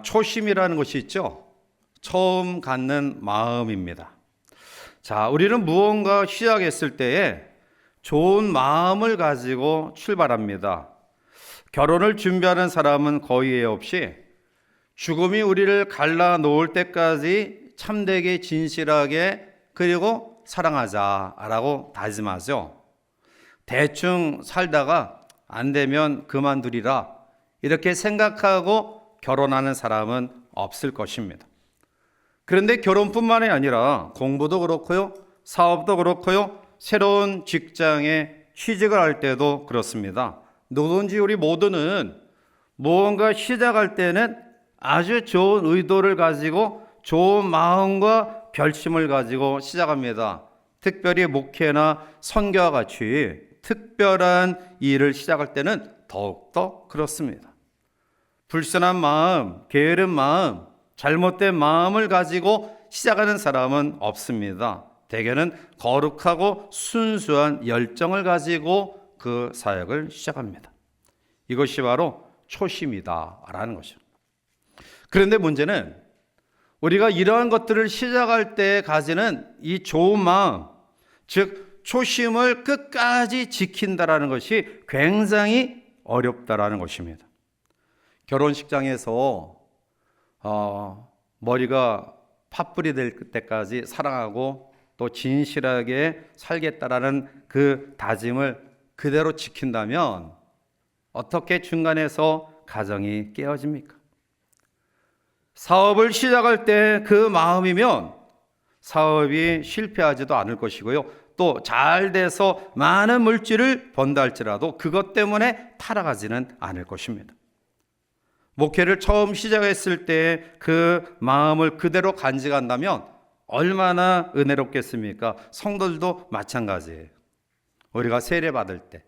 초심이라는 것이 있죠. 처음 갖는 마음입니다. 자, 우리는 무언가 시작했을 때에 좋은 마음을 가지고 출발합니다. 결혼을 준비하는 사람은 거의 없이 죽음이 우리를 갈라놓을 때까지 참되게 진실하게 그리고 사랑하자라고 다짐하죠. 대충 살다가 안 되면 그만두리라 이렇게 생각하고 결혼하는 사람은 없을 것입니다. 그런데 결혼뿐만이 아니라 공부도 그렇고요, 사업도 그렇고요, 새로운 직장에 취직을 할 때도 그렇습니다. 누구든지 우리 모두는 무언가 시작할 때는 아주 좋은 의도를 가지고 좋은 마음과 결심을 가지고 시작합니다. 특별히 목회나 선교와 같이 특별한 일을 시작할 때는 더욱더 그렇습니다. 불순한 마음, 게으른 마음, 잘못된 마음을 가지고 시작하는 사람은 없습니다. 대개는 거룩하고 순수한 열정을 가지고 그 사역을 시작합니다. 이것이 바로 초심이다라는 것이죠. 그런데 문제는 우리가 이러한 것들을 시작할 때 가지는 이 좋은 마음, 즉 초심을 끝까지 지킨다라는 것이 굉장히 어렵다라는 것입니다. 결혼식장에서 머리가 팥불이 될 때까지 사랑하고 또 진실하게 살겠다라는 그 다짐을 그대로 지킨다면 어떻게 중간에서 가정이 깨어집니까? 사업을 시작할 때 그 마음이면 사업이 실패하지도 않을 것이고요. 또 잘 돼서 많은 물질을 번다 할지라도 그것 때문에 타락하지는 않을 것입니다. 목회를 처음 시작했을 때 그 마음을 그대로 간직한다면 얼마나 은혜롭겠습니까? 성도들도 마찬가지예요. 우리가 세례 받을 때,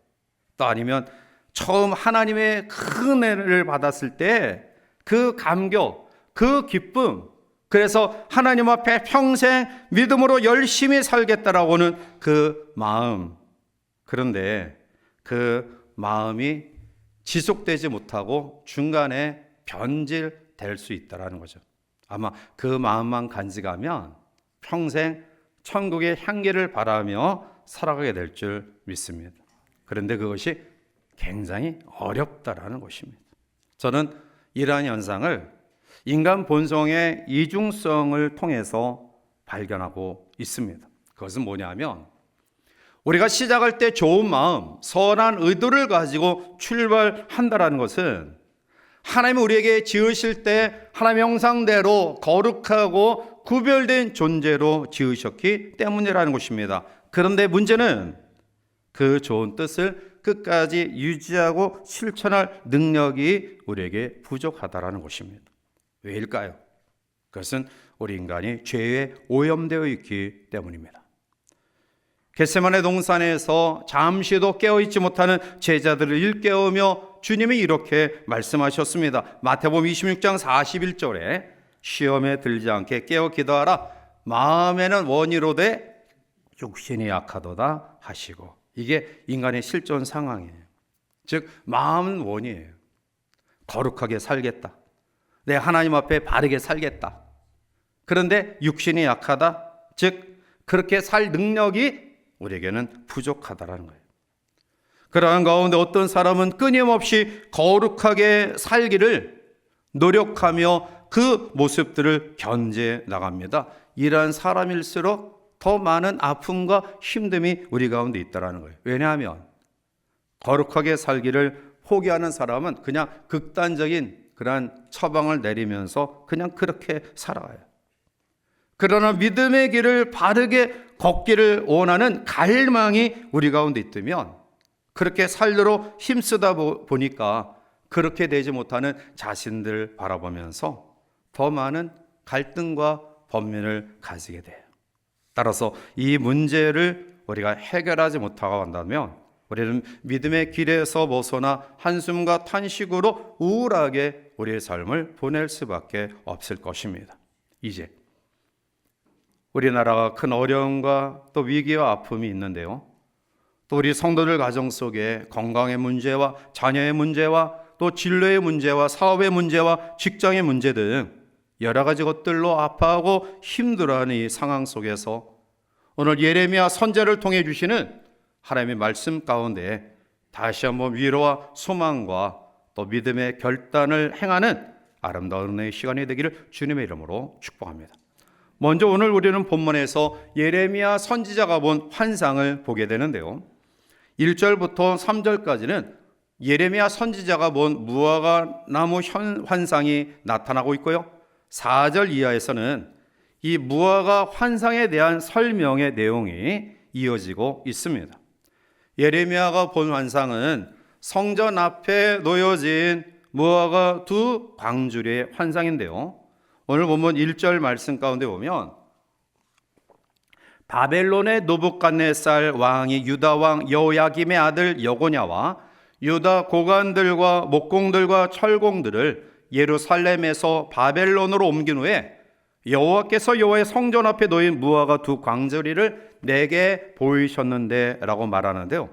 또 아니면 처음 하나님의 큰 은혜를 받았을 때 그 감격, 그 기쁨, 그래서 하나님 앞에 평생 믿음으로 열심히 살겠다라고 하는 그 마음. 그런데 그 마음이 지속되지 못하고 중간에 변질될 수 있다는 거죠. 아마 그 마음만 간직하면 평생 천국의 향기를 바라며 살아가게 될 줄 믿습니다. 그런데 그것이 굉장히 어렵다라는 것입니다. 저는 이러한 현상을 인간 본성의 이중성을 통해서 발견하고 있습니다. 그것은 뭐냐면 우리가 시작할 때 좋은 마음, 선한 의도를 가지고 출발한다는 것은 하나님이 우리에게 지으실 때 하나님의 형상대로 거룩하고 구별된 존재로 지으셨기 때문이라는 것입니다. 그런데 문제는 그 좋은 뜻을 끝까지 유지하고 실천할 능력이 우리에게 부족하다는 것입니다. 왜일까요? 그것은 우리 인간이 죄에 오염되어 있기 때문입니다. 겟세마네 동산에서 잠시도 깨어있지 못하는 제자들을 일깨우며 주님이 이렇게 말씀하셨습니다. 마태복음 26장 41절에 시험에 들지 않게 깨어 기도하라. 마음에는 원이로되 육신이 약하도다 하시고, 이게 인간의 실존 상황이에요. 즉 마음은 원이에요. 거룩하게 살겠다. 내 하나님 앞에 바르게 살겠다. 그런데 육신이 약하다. 즉 그렇게 살 능력이 우리에게는 부족하다라는 거예요. 그러한 가운데 어떤 사람은 끊임없이 거룩하게 살기를 노력하며 그 모습들을 견제 나갑니다. 이러한 사람일수록 더 많은 아픔과 힘듦이 우리 가운데 있다는 거예요. 왜냐하면 거룩하게 살기를 포기하는 사람은 그냥 극단적인 그러한 처방을 내리면서 그냥 그렇게 살아가요. 그러나 믿음의 길을 바르게 걷기를 원하는 갈망이 우리 가운데 있다면 그렇게 살도록 힘쓰다 보니까 그렇게 되지 못하는 자신들 바라보면서 더 많은 갈등과 번민을 가지게 돼요. 따라서 이 문제를 우리가 해결하지 못하고 한다면 우리는 믿음의 길에서 벗어나 한숨과 탄식으로 우울하게 우리의 삶을 보낼 수밖에 없을 것입니다. 이제 우리나라가 큰 어려움과 또 위기와 아픔이 있는데요. 또 우리 성도들 가정 속에 건강의 문제와 자녀의 문제와 또 진로의 문제와 사업의 문제와 직장의 문제 등 여러 가지 것들로 아파하고 힘들어하는 이 상황 속에서 오늘 예레미야 선지자를 통해 주시는 하나님의 말씀 가운데 다시 한번 위로와 소망과 또 믿음의 결단을 행하는 아름다운 은혜의 시간이 되기를 주님의 이름으로 축복합니다. 먼저 오늘 우리는 본문에서 예레미야 선지자가 본 환상을 보게 되는데요. 1절부터 3절까지는 예레미야 선지자가 본 무화과 나무 환상이 나타나고 있고요. 4절 이하에서는 이 무화과 환상에 대한 설명의 내용이 이어지고 있습니다. 예레미야가 본 환상은 성전 앞에 놓여진 무화과 두 광주리의 환상인데요. 오늘 본문 1절 말씀 가운데 보면 바벨론의 느부갓네살 왕이 유다 왕 여호야김의 아들 여고냐와 유다 고관들과 목공들과 철공들을 예루살렘에서 바벨론으로 옮긴 후에 여호와께서 여호와의 성전 앞에 놓인 무화과 두 광주리를 내게 보이셨는데 라고 말하는데요.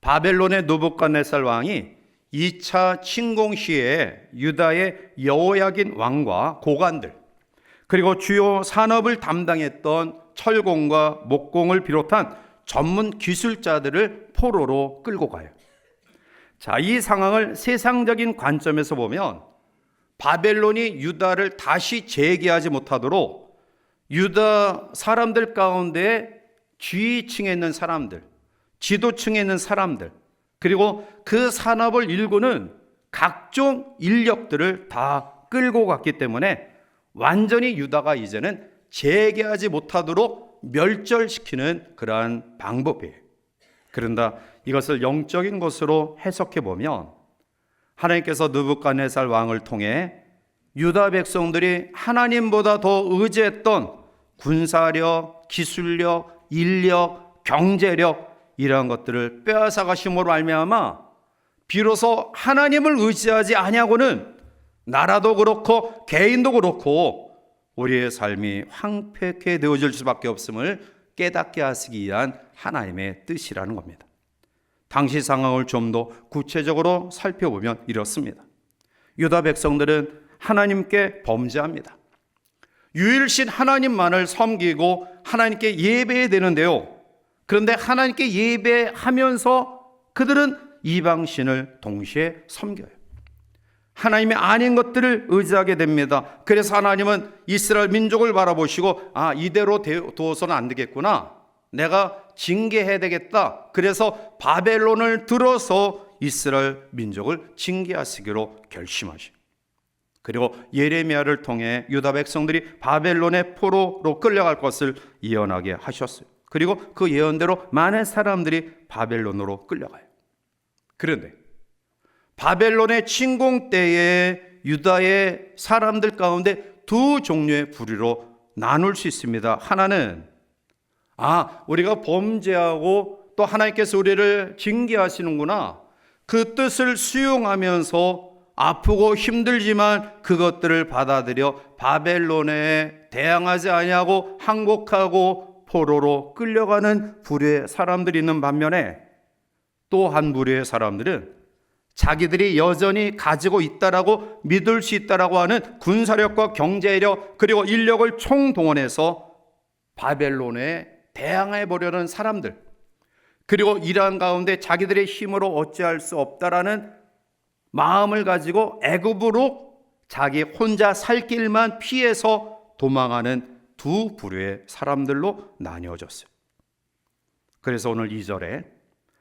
바벨론의 느부갓네살 왕이 2차 침공 시에 유다의 여호야긴 왕과 고관들 그리고 주요 산업을 담당했던 철공과 목공을 비롯한 전문 기술자들을 포로로 끌고 가요. 자, 이 상황을 세상적인 관점에서 보면 바벨론이 유다를 다시 재개하지 못하도록 유다 사람들 가운데 지휘층에 있는 사람들, 지도층에 있는 사람들, 그리고 그 산업을 일구는 각종 인력들을 다 끌고 갔기 때문에 완전히 유다가 이제는 재개하지 못하도록 멸절시키는 그러한 방법이에요. 그런다 이것을 영적인 것으로 해석해 보면 하나님께서 느부갓네살 왕을 통해 유다 백성들이 하나님보다 더 의지했던 군사력, 기술력, 인력, 경제력 이러한 것들을 빼앗아 가심으로 말미암아 비로소 하나님을 의지하지 아니하고는 나라도 그렇고 개인도 그렇고 우리의 삶이 황폐하게 되어질 수밖에 없음을 깨닫게 하시기 위한 하나님의 뜻이라는 겁니다. 당시 상황을 좀 더 구체적으로 살펴보면 이렇습니다. 유다 백성들은 하나님께 범죄합니다. 유일신 하나님만을 섬기고 하나님께 예배해야 되는데요. 그런데 하나님께 예배하면서 그들은 이방신을 동시에 섬겨요. 하나님이 아닌 것들을 의지하게 됩니다. 그래서 하나님은 이스라엘 민족을 바라보시고 이대로 두어서는 안 되겠구나. 내가 징계해야 되겠다. 그래서 바벨론을 들어서 이스라엘 민족을 징계하시기로 결심하시고 그리고 예레미야를 통해 유다 백성들이 바벨론의 포로로 끌려갈 것을 예언하게 하셨어요. 그리고 그 예언대로 많은 사람들이 바벨론으로 끌려가요. 그런데 바벨론의 침공 때에 유다의 사람들 가운데 두 종류의 부류로 나눌 수 있습니다. 하나는 우리가 범죄하고 또 하나님께서 우리를 징계하시는구나. 그 뜻을 수용하면서 아프고 힘들지만 그것들을 받아들여 바벨론에 대항하지 아니하고 항복하고 포로로 끌려가는 부류의 사람들이 있는 반면에 또 한 부류의 사람들은 자기들이 여전히 가지고 있다라고 믿을 수 있다라고 하는 군사력과 경제력 그리고 인력을 총동원해서 바벨론에 대항해 보려는 사람들, 그리고 이러한 가운데 자기들의 힘으로 어찌할 수 없다라는 마음을 가지고 애굽으로 자기 혼자 살 길만 피해서 도망하는 두 부류의 사람들로 나뉘어졌어요. 그래서 오늘 2절에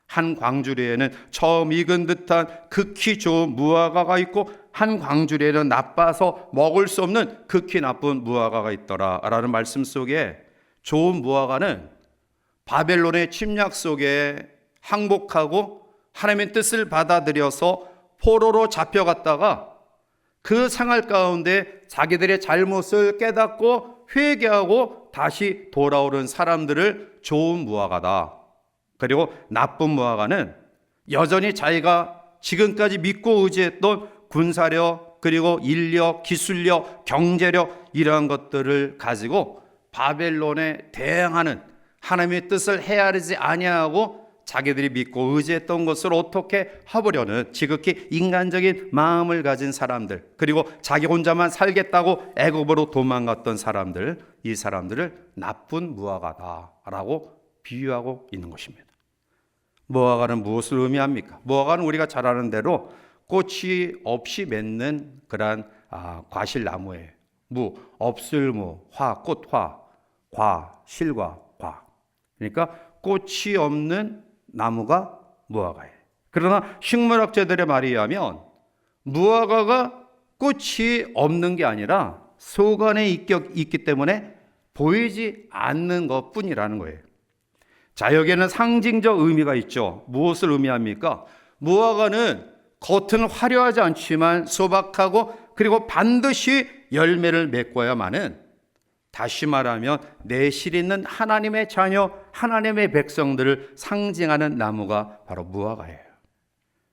한 광주리에는 처음 익은 듯한 극히 좋은 무화과가 있고 한 광주리에는 나빠서 먹을 수 없는 극히 나쁜 무화과가 있더라 라는 말씀 속에 좋은 무화과는 바벨론의 침략 속에 항복하고 하나님의 뜻을 받아들여서 포로로 잡혀갔다가 그 생활 가운데 자기들의 잘못을 깨닫고 회개하고 다시 돌아오는 사람들을 좋은 무화과다. 그리고 나쁜 무화과는 여전히 자기가 지금까지 믿고 의지했던 군사력 그리고 인력, 기술력, 경제력 이러한 것들을 가지고 바벨론에 대항하는 하나님의 뜻을 헤아리지 아니하고 자기들이 믿고 의지했던 것을 어떻게 해보려는 지극히 인간적인 마음을 가진 사람들, 그리고 자기 혼자만 살겠다고 애굽으로 도망갔던 사람들, 이 사람들을 나쁜 무화과다라고 비유하고 있는 것입니다. 무화과는 무엇을 의미합니까? 무화과는 우리가 잘 아는 대로 꽃이 없이 맺는 그러한 과실나무예요. 무, 없을무, 화, 꽃화, 과, 실과, 과. 그러니까 꽃이 없는 나무가 무화과예요. 그러나 식물학자들의 말에 의하면 무화과가 꽃이 없는 게 아니라 속 안에 있기 때문에 보이지 않는 것뿐이라는 거예요. 자, 여기에는 상징적 의미가 있죠. 무엇을 의미합니까? 무화과는 겉은 화려하지 않지만 소박하고 그리고 반드시 열매를 맺어야만은, 다시 말하면 내실 있는 하나님의 자녀, 하나님의 백성들을 상징하는 나무가 바로 무화과예요.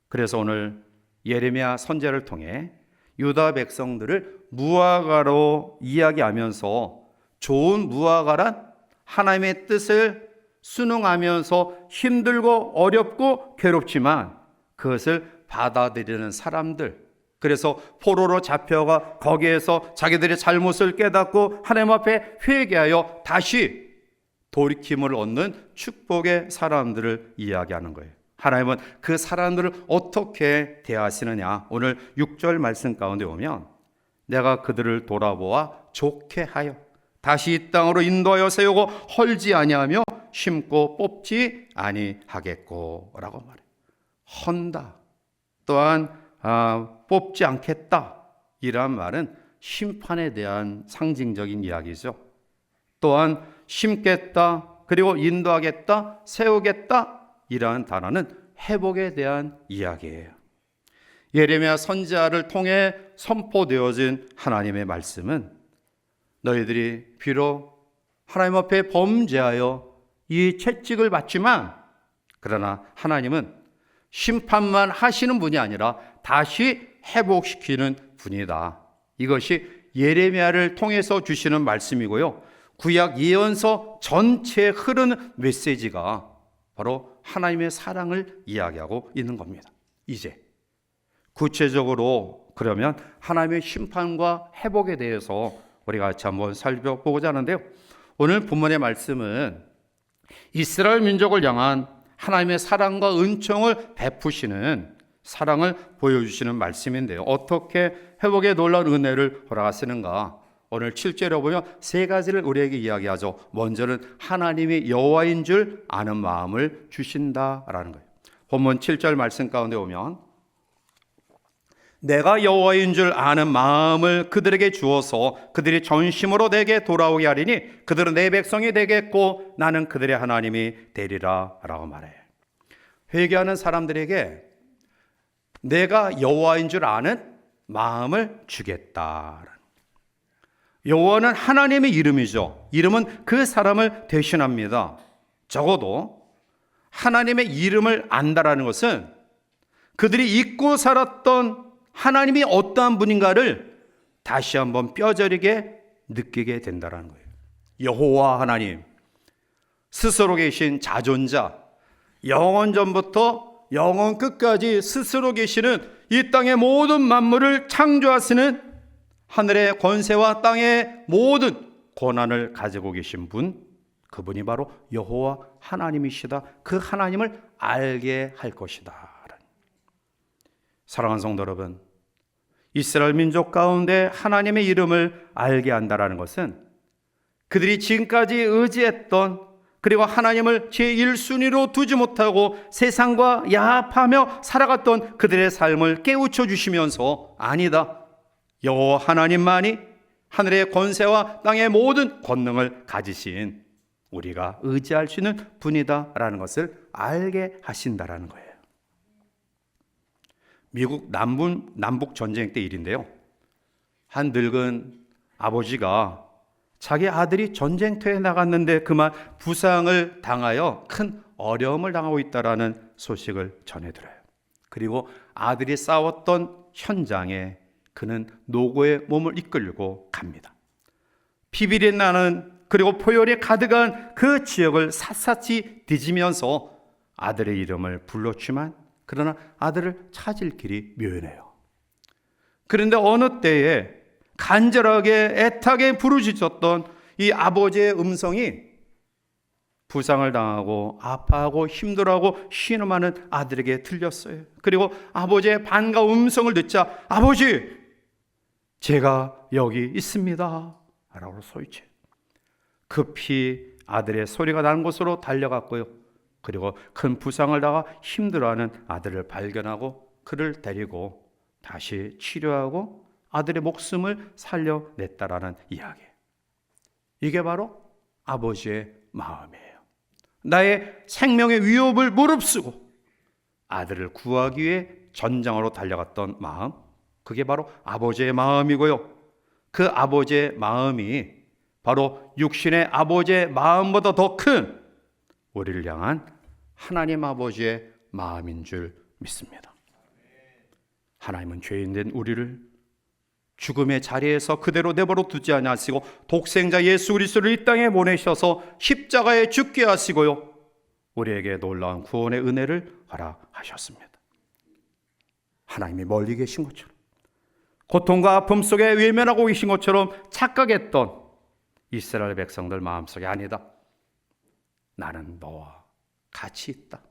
그래서 오늘 예레미야 선지자를 통해 유다 백성들을 무화과로 이야기하면서 좋은 무화과란 하나님의 뜻을 순응하면서 힘들고 어렵고 괴롭지만 그것을 받아들이는 사람들, 그래서 포로로 잡혀가 거기에서 자기들의 잘못을 깨닫고 하나님 앞에 회개하여 다시 돌이킴을 얻는 축복의 사람들을 이야기하는 거예요. 하나님은 그 사람들을 어떻게 대하시느냐, 오늘 6절 말씀 가운데 보면 내가 그들을 돌아보아 좋게 하여 다시 이 땅으로 인도하여 세우고 헐지 아니하며 심고 뽑지 아니하겠고 라고 말해요. 헌다, 또한 뽑지 않겠다, 이란 말은 심판에 대한 상징적인 이야기죠. 또한 심겠다, 그리고 인도하겠다, 세우겠다, 이러한 단어는 회복에 대한 이야기예요. 예레미야 선지자를 통해 선포되어진 하나님의 말씀은 너희들이 비록 하나님 앞에 범죄하여 이 채찍을 받지만, 그러나 하나님은 심판만 하시는 분이 아니라 다시 회복시키는 분이다. 이것이 예레미야를 통해서 주시는 말씀이고요. 구약 예언서 전체에 흐르는 메시지가 바로 하나님의 사랑을 이야기하고 있는 겁니다. 이제 구체적으로 그러면 하나님의 심판과 회복에 대해서 우리가 같이 한번 살펴보고자 하는데요. 오늘 본문의 말씀은 이스라엘 민족을 향한 하나님의 사랑과 은총을 베푸시는, 사랑을 보여주시는 말씀인데요. 어떻게 회복의 놀라운 은혜를 허락하시는가? 오늘 7절에 보면 세 가지를 우리에게 이야기하죠. 먼저는 하나님이 여호와인 줄 아는 마음을 주신다라는 거예요. 본문 7절 말씀 가운데 보면 내가 여호와인 줄 아는 마음을 그들에게 주어서 그들이 전심으로 내게 돌아오게 하리니 그들은 내 백성이 되겠고 나는 그들의 하나님이 되리라 라고 말해요. 회개하는 사람들에게 내가 여호와인 줄 아는 마음을 주겠다. 여호와는 하나님의 이름이죠. 이름은 그 사람을 대신합니다. 적어도 하나님의 이름을 안다라는 것은 그들이 잊고 살았던 하나님이 어떠한 분인가를 다시 한번 뼈저리게 느끼게 된다는 거예요. 여호와 하나님, 스스로 계신 자존자, 영원 전부터 영원 끝까지 스스로 계시는 이 땅의 모든 만물을 창조하시는 하늘의 권세와 땅의 모든 권한을 가지고 계신 분, 그분이 바로 여호와 하나님이시다. 그 하나님을 알게 할 것이다. 사랑하는 성도 여러분, 이스라엘 민족 가운데 하나님의 이름을 알게 한다는 것은 그들이 지금까지 의지했던, 그리고 하나님을 제1순위로 두지 못하고 세상과 야합하며 살아갔던 그들의 삶을 깨우쳐 주시면서, 아니다, 여호와 하나님만이 하늘의 권세와 땅의 모든 권능을 가지신 우리가 의지할 수 있는 분이다라는 것을 알게 하신다라는 거예요. 미국 남북 전쟁 때 일인데요. 한 늙은 아버지가 자기 아들이 전쟁터에 나갔는데 그만 부상을 당하여 큰 어려움을 당하고 있다라는 소식을 전해들어요. 그리고 아들이 싸웠던 현장에 그는 노고의 몸을 이끌고 갑니다. 피비린 나는, 그리고 포효리 가득한 그 지역을 샅샅이 뒤지면서 아들의 이름을 불렀지만 그러나 아들을 찾을 길이 묘연해요. 그런데 어느 때에 간절하게 애타게 부르짖었던 이 아버지의 음성이 부상을 당하고 아파하고 힘들어하고 신음하는 아들에게 들렸어요. 그리고 아버지의 반가운 음성을 듣자 아버지, 제가 여기 있습니다 라고 소리쳐 급히 아들의 소리가 나는 곳으로 달려갔고요. 그리고 큰 부상을 당하 힘들어하는 아들을 발견하고 그를 데리고 다시 치료하고 아들의 목숨을 살려냈다라는 이야기. 이게 바로 아버지의 마음이에요. 나의 생명의 위협을 무릅쓰고 아들을 구하기 위해 전장으로 달려갔던 마음, 그게 바로 아버지의 마음이고요. 그 아버지의 마음이 바로 육신의 아버지의 마음보다 더 큰 우리를 향한 하나님 아버지의 마음인 줄 믿습니다. 하나님은 죄인된 우리를 죽음의 자리에서 그대로 내버려 두지 아니하시고 독생자 예수 그리스도를 이 땅에 보내셔서 십자가에 죽게 하시고요, 우리에게 놀라운 구원의 은혜를 허락하셨습니다. 하나님이 멀리 계신 것처럼, 고통과 아픔 속에 외면하고 계신 것처럼 착각했던 이스라엘 백성들 마음속에 아니다, 나는 너와 같이 있다,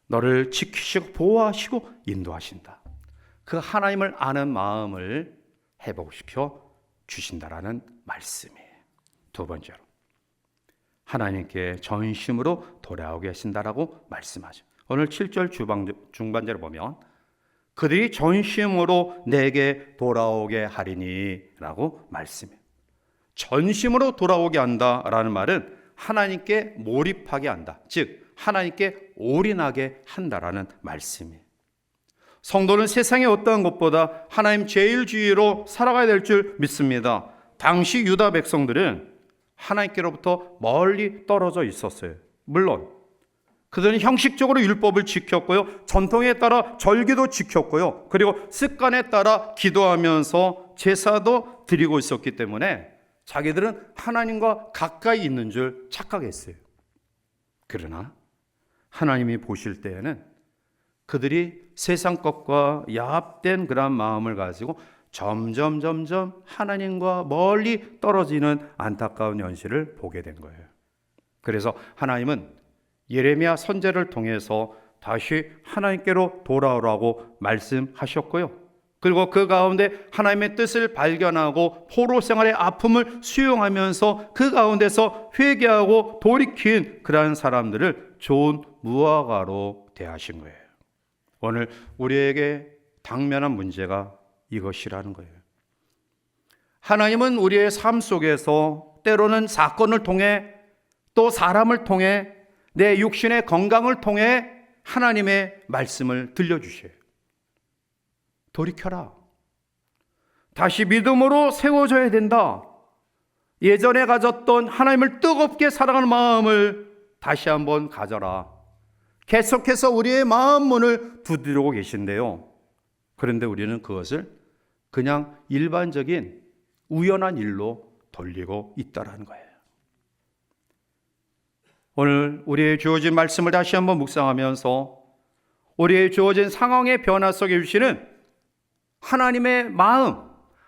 너를 지키시고 보호하시고 인도하신다, 그 하나님을 아는 마음을 회복시켜 주신다라는 말씀이에요. 두 번째로, 하나님께 전심으로 돌아오게 하신다라고 말씀하죠. 오늘 7절 중반절을 보면 그들이 전심으로 내게 돌아오게 하리니 라고 말씀해요. 전심으로 돌아오게 한다라는 말은 하나님께 몰입하게 한다, 즉 하나님께 올인하게 한다라는 말씀이에요. 성도는 세상의 어떠한 것보다 하나님 제일주의로 살아가야 될 줄 믿습니다. 당시 유다 백성들은 하나님께로부터 멀리 떨어져 있었어요. 물론 그들은 형식적으로 율법을 지켰고요, 전통에 따라 절기도 지켰고요, 그리고 습관에 따라 기도하면서 제사도 드리고 있었기 때문에 자기들은 하나님과 가까이 있는 줄 착각했어요. 그러나 하나님이 보실 때에는 그들이 세상 것과 야합된 그런 마음을 가지고 점점 하나님과 멀리 떨어지는 안타까운 현실을 보게 된 거예요. 그래서 하나님은 예레미야 선지자를 통해서 다시 하나님께로 돌아오라고 말씀하셨고요, 그리고 그 가운데 하나님의 뜻을 발견하고 포로 생활의 아픔을 수용하면서 그 가운데서 회개하고 돌이킨 그러한 사람들을 좋은 무화과로 대하신 거예요. 오늘 우리에게 당면한 문제가 이것이라는 거예요. 하나님은 우리의 삶 속에서 때로는 사건을 통해 또 사람을 통해 내 육신의 건강을 통해 하나님의 말씀을 들려주셔요. 돌이켜라. 다시 믿음으로 세워져야 된다. 예전에 가졌던 하나님을 뜨겁게 사랑하는 마음을 다시 한번 가져라. 계속해서 우리의 마음 문을 두드리고 계신데요, 그런데 우리는 그것을 그냥 일반적인 우연한 일로 돌리고 있다는 거예요. 오늘 우리의 주어진 말씀을 다시 한번 묵상하면서 우리의 주어진 상황의 변화 속에 주시는 하나님의 마음,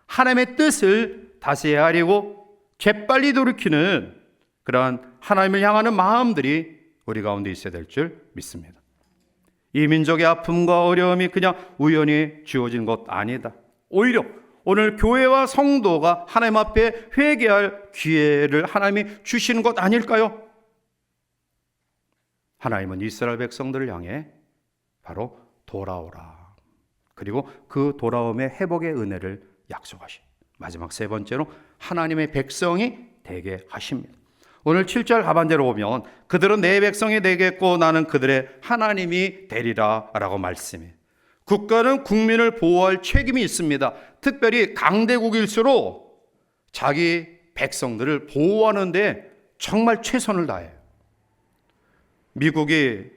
하나님의 뜻을 다시 헤아리고 재빨리 돌이키는 그러한 하나님을 향하는 마음들이 우리 가운데 있어야 될 줄 믿습니다. 이 민족의 아픔과 어려움이 그냥 우연히 주어진 것 아니다. 오히려 오늘 교회와 성도가 하나님 앞에 회개할 기회를 하나님이 주시는 것 아닐까요? 하나님은 이스라엘 백성들을 향해 바로 돌아오라, 그리고 그 돌아옴의 회복의 은혜를 약속하시, 마지막 세 번째로 하나님의 백성이 되게 하십니다. 오늘 7절 하반절을 보면 그들은 내 백성이 되겠고 나는 그들의 하나님이 되리라 라고 말씀해. 국가는 국민을 보호할 책임이 있습니다. 특별히 강대국일수록 자기 백성들을 보호하는 데 정말 최선을 다해요. 미국이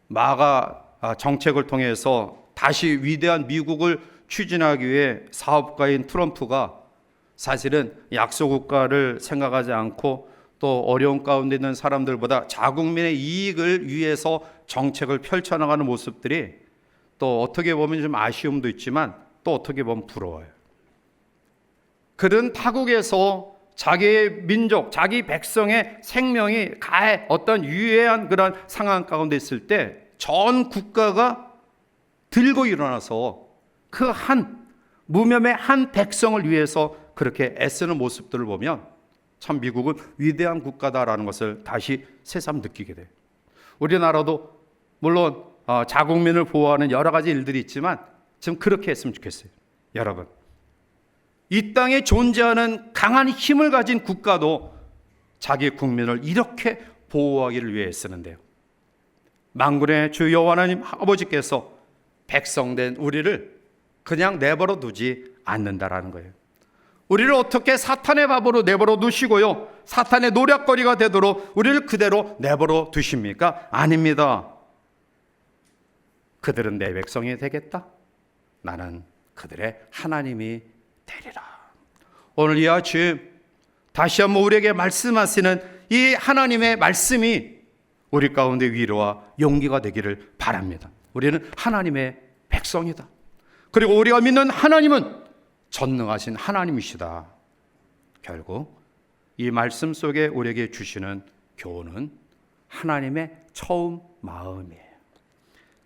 마가 정책을 통해서 다시 위대한 미국을 추진하기 위해 사업가인 트럼프가 사실은 약소국가를 생각하지 않고 또 어려운 가운데 있는 사람들보다 자국민의 이익을 위해서 정책을 펼쳐나가는 모습들이 또 어떻게 보면 좀 아쉬움도 있지만 또 어떻게 보면 부러워요. 그런 타국에서 자기의 민족, 자기 백성의 생명이 가해 어떤 유해한 그런 상황 가운데 있을 때 전 국가가 들고 일어나서 그 한 무념의 한 백성을 위해서 그렇게 애쓰는 모습들을 보면 참 미국은 위대한 국가다라는 것을 다시 새삼 느끼게 돼요. 우리나라도 물론 자국민을 보호하는 여러 가지 일들이 있지만 좀 그렇게 했으면 좋겠어요. 여러분, 이 땅에 존재하는 강한 힘을 가진 국가도 자기 국민을 이렇게 보호하기를 위해 쓰는데요. 만군의 주 여호와 하나님 아버지께서 백성된 우리를 그냥 내버려 두지 않는다라는 거예요. 우리를 어떻게 사탄의 밥으로 내버려 두시고요, 사탄의 노략거리가 되도록 우리를 그대로 내버려 두십니까? 아닙니다. 그들은 내 백성이 되겠다. 나는 그들의 하나님이 되리라. 오늘 이 아침 다시 한번 우리에게 말씀하시는 이 하나님의 말씀이 우리 가운데 위로와 용기가 되기를 바랍니다. 우리는 하나님의 백성이다. 그리고 우리가 믿는 하나님은 전능하신 하나님이시다. 결국 이 말씀 속에 우리에게 주시는 교훈은 하나님의 처음 마음이에요.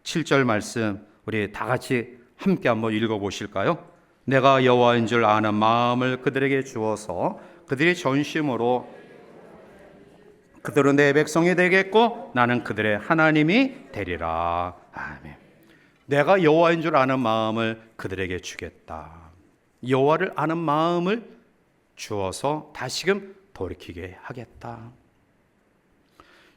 7절 말씀 우리 다 같이 함께 한번 읽어보실까요? 내가 여호와인 줄 아는 마음을 그들에게 주어서 그들이 전심으로 그들은 내 백성이 되겠고 나는 그들의 하나님이 되리라. 아멘. 내가 여호와인 줄 아는 마음을 그들에게 주겠다. 여호와를 아는 마음을 주어서 다시금 돌이키게 하겠다.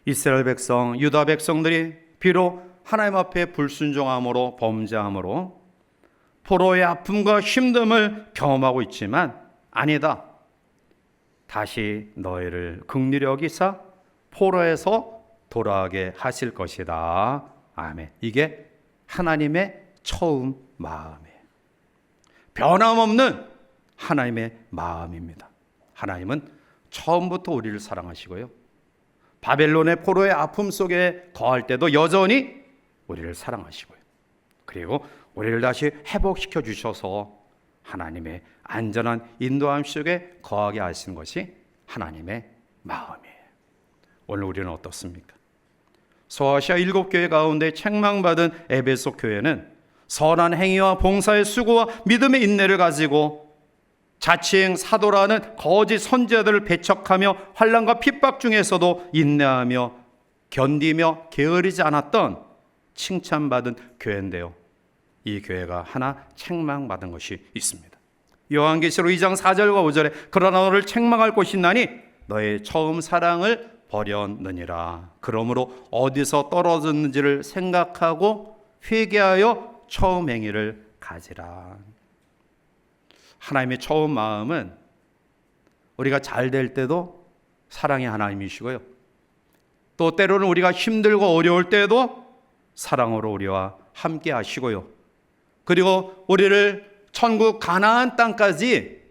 이스라엘 백성, 유다 백성들이 비록 하나님 앞에 불순종함으로 범죄함으로 포로의 아픔과 힘듦을 경험하고 있지만 아니다. 다시 너희를 긍휼히 여기사 포로에서 돌아가게 하실 것이다. 아멘. 이게 하나님의 처음 마음이에요. 변함없는 하나님의 마음입니다. 하나님은 처음부터 우리를 사랑하시고요, 바벨론의 포로의 아픔 속에 거할 때도 여전히 우리를 사랑하시고요, 그리고 우리를 다시 회복시켜 주셔서 하나님의 안전한 인도함 속에 거하게 하시는 것이 하나님의 마음이에요. 오늘 우리는 어떻습니까? 소아시아 7교회 가운데 책망받은 에베소 교회는 선한 행위와 봉사의 수고와 믿음의 인내를 가지고 자칭 사도라는 거짓 선지자들을 배척하며 환난과 핍박 중에서도 인내하며 견디며 게으르지 않았던 칭찬받은 교회인데요, 이 교회가 하나 책망받은 것이 있습니다. 요한계시록 2장 4절과 5절에 그러나 너를 책망할 곳이 있나니 너의 처음 사랑을 버렸느니라. 그러므로 어디서 떨어졌는지를 생각하고 회개하여 처음 행위를 가지라. 하나님의 처음 마음은 우리가 잘 될 때도 사랑의 하나님이시고요, 또 때로는 우리가 힘들고 어려울 때도 사랑으로 우리와 함께 하시고요, 그리고 우리를 천국 가나안 땅까지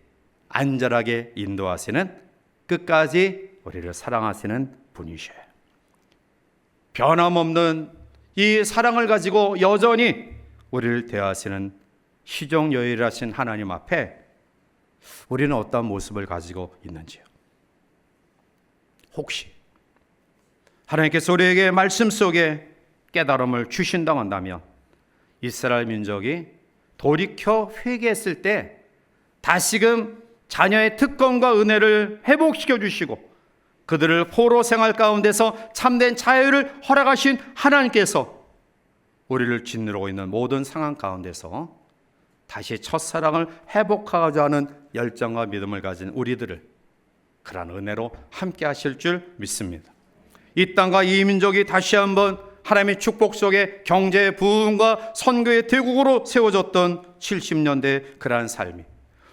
안전하게 인도하시는, 끝까지 우리를 사랑하시는 분이셔요. 변함없는 이 사랑을 가지고 여전히 우리를 대하시는 시종여일하신 하나님 앞에 우리는 어떤 모습을 가지고 있는지요? 혹시 하나님께서 우리에게 말씀 속에 깨달음을 주신다고 한다면 이스라엘 민족이 돌이켜 회개했을 때 다시금 자녀의 특권과 은혜를 회복시켜 주시고 그들을 포로 생활 가운데서 참된 자유를 허락하신 하나님께서 우리를 짓누르고 있는 모든 상황 가운데서 다시 첫사랑을 회복하고자 하는 열정과 믿음을 가진 우리들을 그러한 은혜로 함께 하실 줄 믿습니다. 이 땅과 이 민족이 다시 한번 하나님의 축복 속에 경제의 부흥과 선교의 대국으로 세워졌던 70년대의 그러한 삶이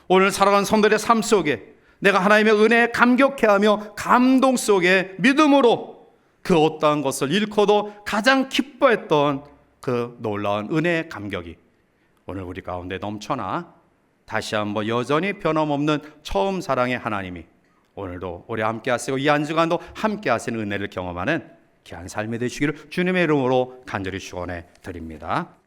오늘 살아가는 성도들의 삶 속에 내가 하나님의 은혜에 감격해하며 감동 속에 믿음으로 그 어떠한 것을 잃고도 가장 기뻐했던 그 놀라운 은혜의 감격이 오늘 우리 가운데 넘쳐나 다시 한번 여전히 변함없는 처음 사랑의 하나님이 오늘도 우리 함께 하시고 이 한 주간도 함께 하시는 은혜를 경험하는 귀한 삶이 되시기를 주님의 이름으로 간절히 축원해 드립니다.